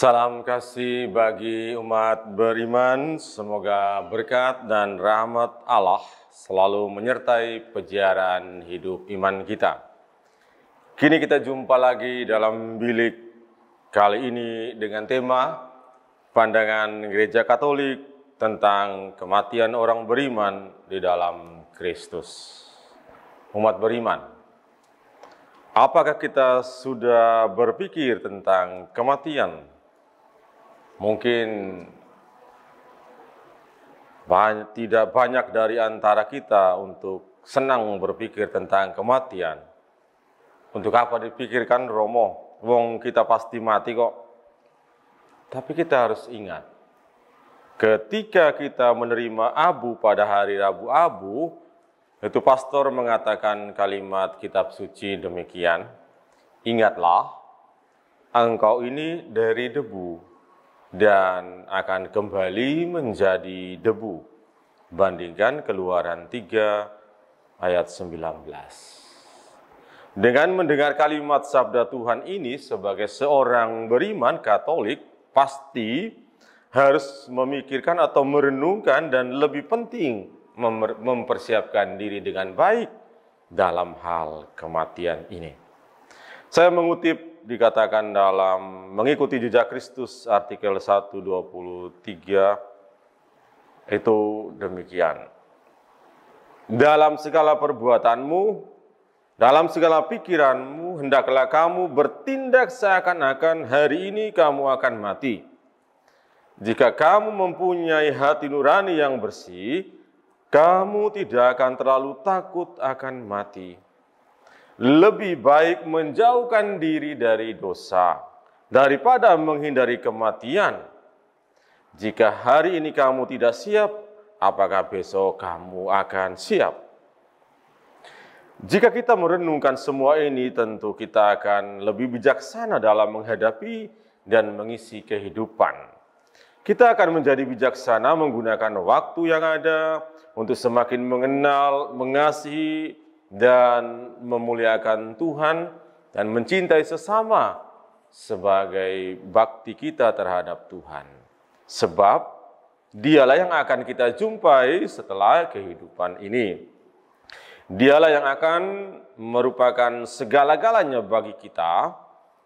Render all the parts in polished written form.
Salam kasih bagi umat beriman, semoga berkat dan rahmat Allah selalu menyertai peziarahan hidup iman kita. Kini kita jumpa lagi dalam bilik kali ini dengan tema pandangan Gereja Katolik tentang kematian orang beriman di dalam Kristus. Umat beriman, apakah kita sudah berpikir tentang kematian? Mungkin tidak banyak dari antara kita untuk senang berpikir tentang kematian. Untuk apa dipikirkan, Romo? Wong kita pasti mati kok. Tapi kita harus ingat, ketika kita menerima abu pada hari Rabu Abu, itu pastor mengatakan kalimat kitab suci demikian, "Ingatlah, engkau ini dari debu, dan akan kembali menjadi debu." Bandingkan Keluaran 3 ayat 19. Dengan mendengar kalimat sabda Tuhan ini sebagai seorang beriman Katolik, pasti harus memikirkan atau merenungkan dan lebih penting mempersiapkan diri dengan baik dalam hal kematian ini. Saya mengutip dikatakan dalam Mengikuti Jejak Kristus artikel 123 itu demikian. Dalam segala perbuatanmu, dalam segala pikiranmu, hendaklah kamu bertindak seakan-akan hari ini kamu akan mati. Jika kamu mempunyai hati nurani yang bersih, kamu tidak akan terlalu takut akan mati. Lebih baik menjauhkan diri dari dosa daripada menghindari kematian. Jika hari ini kamu tidak siap, apakah besok kamu akan siap? Jika kita merenungkan semua ini, tentu kita akan lebih bijaksana dalam menghadapi dan mengisi kehidupan. Kita akan menjadi bijaksana menggunakan waktu yang ada untuk semakin mengenal, mengasihi, dan memuliakan Tuhan dan mencintai sesama sebagai bakti kita terhadap Tuhan. Sebab Dialah yang akan kita jumpai setelah kehidupan ini. Dialah yang akan merupakan segala-galanya bagi kita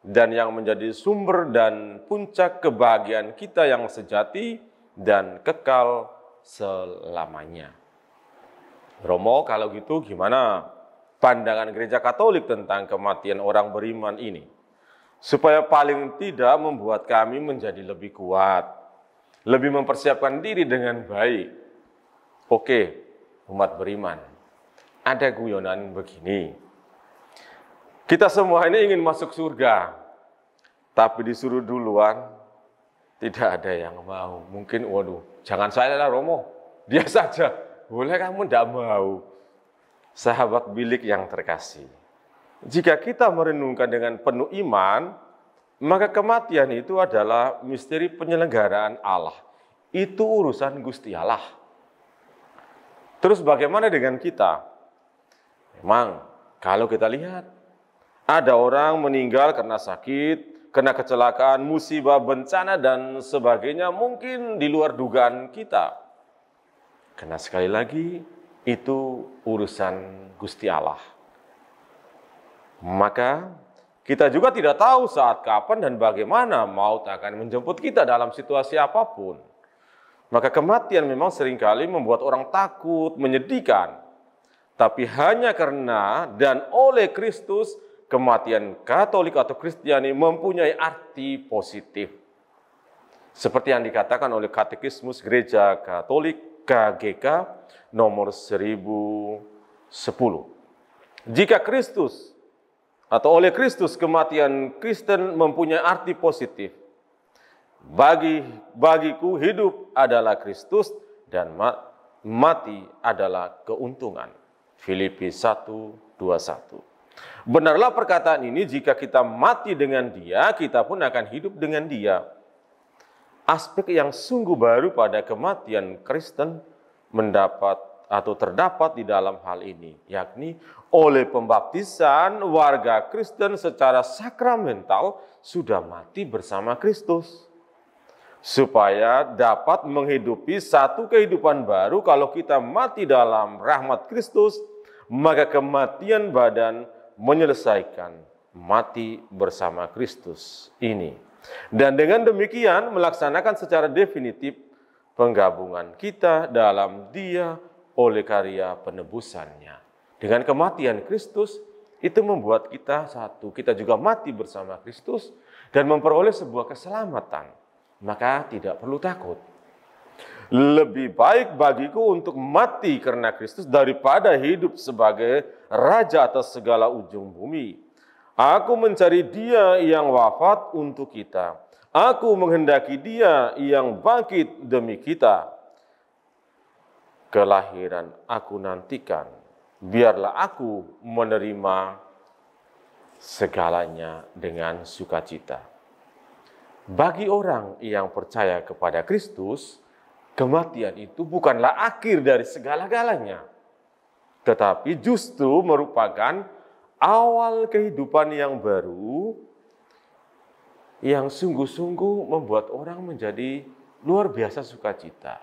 dan yang menjadi sumber dan puncak kebahagiaan kita yang sejati dan kekal selamanya. Romo, kalau gitu gimana pandangan Gereja Katolik tentang kematian orang beriman ini? Supaya paling tidak membuat kami menjadi lebih kuat, lebih mempersiapkan diri dengan baik. Oke, umat beriman, ada guyonan begini. Kita semua ini ingin masuk surga, tapi disuruh duluan, tidak ada yang mau. Mungkin, waduh, jangan saya lah Romo, dia saja. Boleh kamu tidak mau. Sahabat bilik yang terkasih, jika kita merenungkan dengan penuh iman, maka kematian itu adalah misteri penyelenggaraan Allah. Itu urusan Gusti Allah. Terus bagaimana dengan kita? Memang kalau kita lihat, ada orang meninggal karena sakit, kena kecelakaan, musibah, bencana, dan sebagainya, mungkin di luar dugaan kita. Karena sekali lagi, itu urusan Gusti Allah. Maka kita juga tidak tahu saat kapan dan bagaimana maut akan menjemput kita dalam situasi apapun. Maka kematian memang seringkali membuat orang takut, menyedihkan. Tapi hanya karena dan oleh Kristus, kematian Katolik atau Kristiani mempunyai arti positif. Seperti yang dikatakan oleh Katekismus Gereja Katolik KGK nomor 1010. Jika Kristus atau oleh Kristus kematian Kristen mempunyai arti positif, bagiku hidup adalah Kristus dan mati adalah keuntungan. Filipi 1:21. Benarlah perkataan ini, jika kita mati dengan Dia, kita pun akan hidup dengan Dia. Aspek yang sungguh baru pada kematian Kristen mendapat atau terdapat di dalam hal ini, yakni oleh pembaptisan warga Kristen secara sakramental sudah mati bersama Kristus. Supaya dapat menghidupi satu kehidupan baru kalau kita mati dalam rahmat Kristus, maka kematian badan menyelesaikan mati bersama Kristus ini. Dan dengan demikian melaksanakan secara definitif penggabungan kita dalam Dia oleh karya penebusannya. Dengan kematian Kristus, itu membuat kita satu. Kita juga mati bersama Kristus dan memperoleh sebuah keselamatan. Maka tidak perlu takut. Lebih baik bagiku untuk mati karena Kristus daripada hidup sebagai raja atas segala ujung bumi. Aku mencari Dia yang wafat untuk kita. Aku menghendaki Dia yang bangkit demi kita. Kelahiran aku nantikan. Biarlah aku menerima segalanya dengan sukacita. Bagi orang yang percaya kepada Kristus, kematian itu bukanlah akhir dari segala-galanya, tetapi justru merupakan awal kehidupan yang baru yang sungguh-sungguh membuat orang menjadi luar biasa sukacita.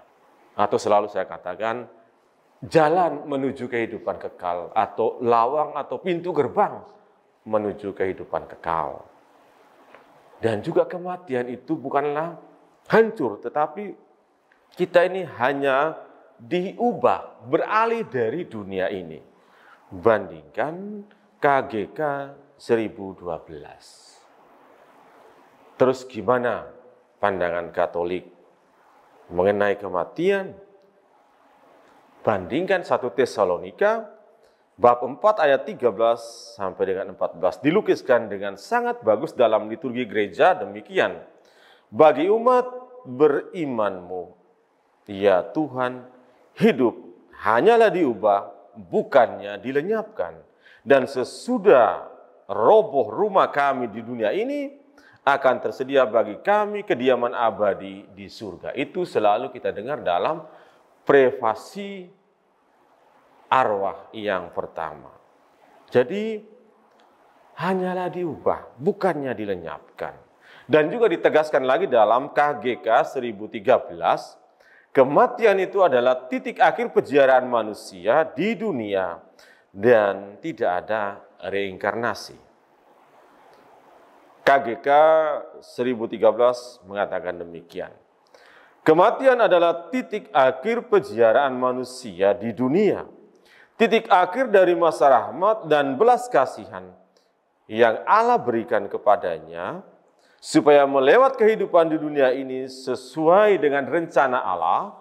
Atau selalu saya katakan, jalan menuju kehidupan kekal, atau lawang atau pintu gerbang menuju kehidupan kekal. Dan juga kematian itu bukanlah hancur, tetapi kita ini hanya diubah, beralih dari dunia ini. Bandingkan KGK 1012. Terus gimana pandangan Katolik mengenai kematian? Bandingkan 1 Tesalonika bab 4 ayat 13 sampai dengan 14 dilukiskan dengan sangat bagus dalam liturgi gereja demikian. Bagi umat berimanmu, ya Tuhan, hidup hanyalah diubah, bukannya dilenyapkan. Dan sesudah roboh rumah kami di dunia ini, akan tersedia bagi kami kediaman abadi di surga. Itu selalu kita dengar dalam prefasi arwah yang pertama. Jadi, hanyalah diubah, bukannya dilenyapkan. Dan juga ditegaskan lagi dalam KGK 1013, kematian itu adalah titik akhir peziarahan manusia di dunia dan tidak ada reinkarnasi. KGK 1013 mengatakan demikian. Kematian adalah titik akhir peziarahan manusia di dunia. Titik akhir dari masa rahmat dan belas kasihan yang Allah berikan kepadanya, supaya melewat kehidupan di dunia ini sesuai dengan rencana Allah,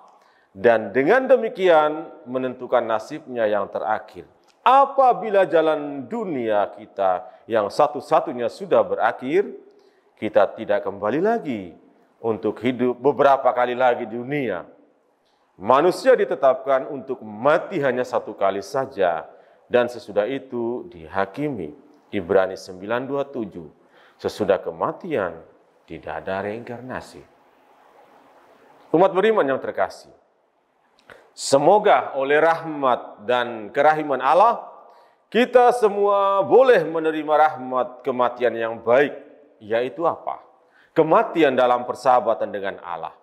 dan dengan demikian menentukan nasibnya yang terakhir. Apabila jalan dunia kita yang satu-satunya sudah berakhir, kita tidak kembali lagi untuk hidup beberapa kali lagi di dunia. Manusia ditetapkan untuk mati hanya satu kali saja, dan sesudah itu dihakimi. Ibrani 9:27. Sesudah kematian tidak ada reinkarnasi. Umat beriman yang terkasih, semoga oleh rahmat dan kerahiman Allah, kita semua boleh menerima rahmat kematian yang baik, yaitu apa? Kematian dalam persahabatan dengan Allah.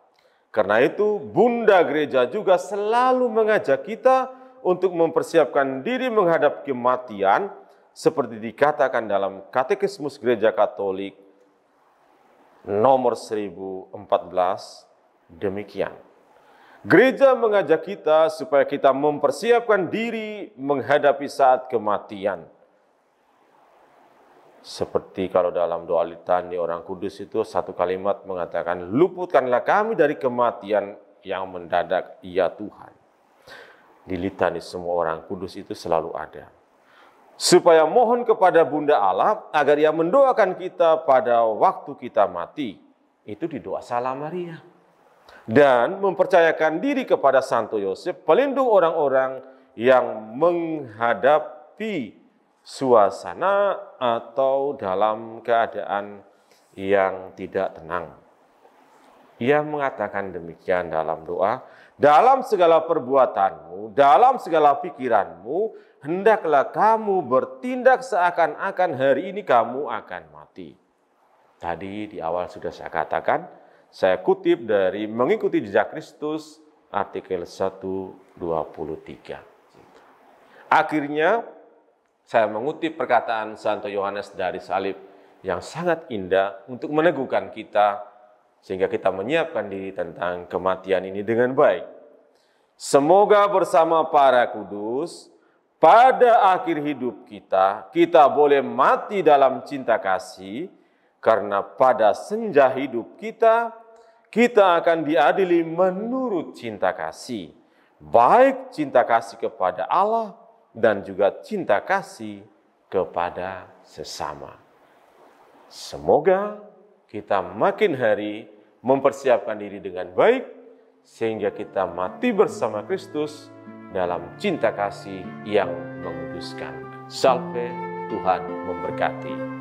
Karena itu, Bunda Gereja juga selalu mengajak kita untuk mempersiapkan diri menghadap kematian, seperti dikatakan dalam Katekismus Gereja Katolik nomor 1014, demikian. Gereja mengajak kita supaya kita mempersiapkan diri menghadapi saat kematian. Seperti kalau dalam doa litani orang kudus itu satu kalimat mengatakan, luputkanlah kami dari kematian yang mendadak, ya Tuhan. Di litani semua orang kudus itu selalu ada. Supaya mohon kepada Bunda Allah agar ia mendoakan kita pada waktu kita mati. Itu di doa Salam Maria. Dan mempercayakan diri kepada Santo Yosef, pelindung orang-orang yang menghadapi suasana atau dalam keadaan yang tidak tenang. Ia mengatakan demikian dalam doa, dalam segala perbuatanmu, dalam segala pikiranmu, hendaklah kamu bertindak seakan-akan hari ini kamu akan mati. Tadi di awal sudah saya katakan, saya kutip dari Mengikuti Jejak Kristus, artikel 1:23. Akhirnya, saya mengutip perkataan Santo Yohanes dari Salib yang sangat indah untuk meneguhkan kita, sehingga kita menyiapkan diri tentang kematian ini dengan baik. Semoga bersama para kudus, pada akhir hidup kita boleh mati dalam cinta kasih, karena pada senja hidup kita akan diadili menurut cinta kasih, baik cinta kasih kepada Allah dan juga cinta kasih kepada sesama. Semoga kita makin hari mempersiapkan diri dengan baik, sehingga kita mati bersama Kristus dalam cinta kasih yang menguduskan. Salve, Tuhan memberkati.